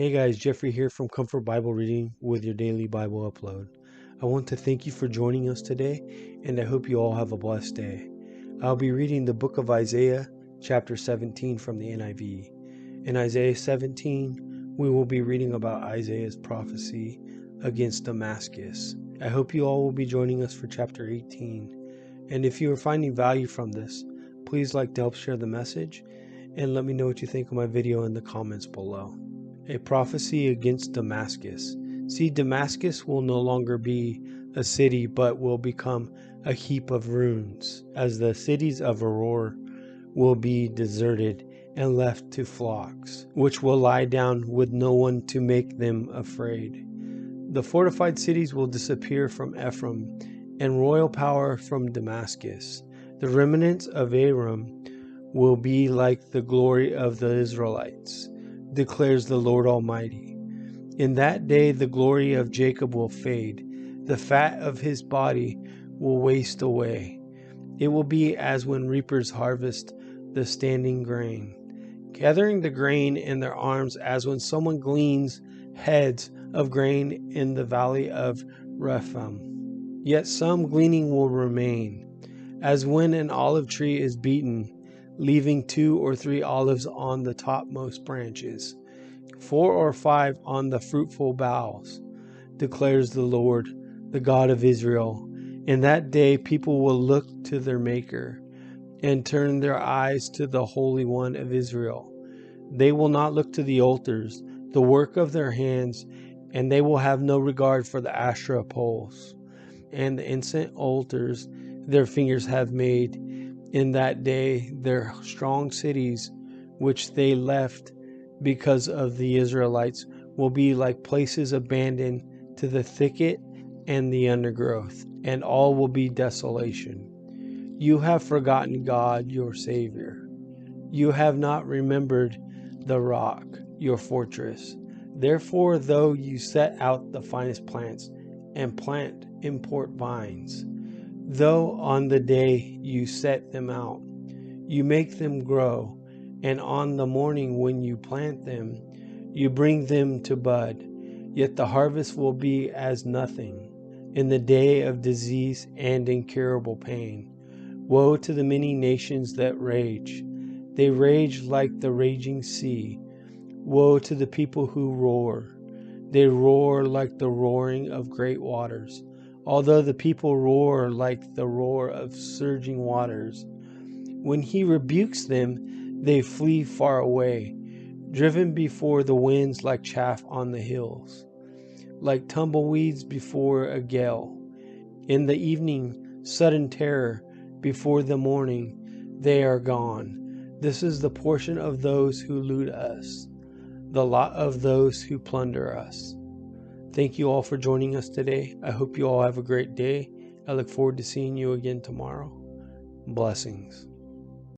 Hey guys, Jeffrey here from Comfort Bible Reading with your daily Bible upload. I want to thank you for joining us today, and I hope you all have a blessed day. I'll be reading the book of Isaiah, chapter 17 from the NIV. In Isaiah 17, we will be reading about Isaiah's prophecy against Damascus. I hope you all will be joining us for chapter 18. And if you are finding value from this, please like to help share the message, and let me know what you think of my video in the comments below. A prophecy against Damascus. See, Damascus will no longer be a city, but will become a heap of ruins, as the cities of Aurora will be deserted and left to flocks, which will lie down with no one to make them afraid. The fortified cities will disappear from Ephraim, and royal power from Damascus. The remnants of Aram will be like the glory of the Israelites, declares the Lord Almighty. In that day the glory of Jacob will fade, the fat of his body will waste away. It will be as when reapers harvest the standing grain, gathering the grain in their arms, as when someone gleans heads of grain in the valley of Rephaim. Yet some gleaning will remain, as when an olive tree is beaten, leaving 2 or 3 olives on the topmost branches, 4 or 5 on the fruitful boughs, declares the Lord, the God of Israel. In that day people will look to their Maker and turn their eyes to the Holy One of Israel. They will not look to the altars, the work of their hands, and they will have no regard for the Asherah poles and the incense altars their fingers have made. In that day their strong cities, which they left because of the Israelites, will be like places abandoned to the thicket and the undergrowth, and all will be desolation. You have forgotten God, your Savior. You have not remembered the rock, your fortress. Therefore, though you set out the finest plants and plant import vines, though on the day you set them out, you make them grow, and on the morning when you plant them, you bring them to bud, yet the harvest will be as nothing in the day of disease and incurable pain. Woe to the many nations that rage. They rage like the raging sea. Woe to the people who roar. They roar like the roaring of great waters. Although the people roar like the roar of surging waters, when he rebukes them, they flee far away, driven before the winds like chaff on the hills, like tumbleweeds before a gale. In the evening, sudden terror, before the morning, they are gone. This is the portion of those who loot us, the lot of those who plunder us. Thank you all for joining us today. I hope you all have a great day. I look forward to seeing you again tomorrow. Blessings.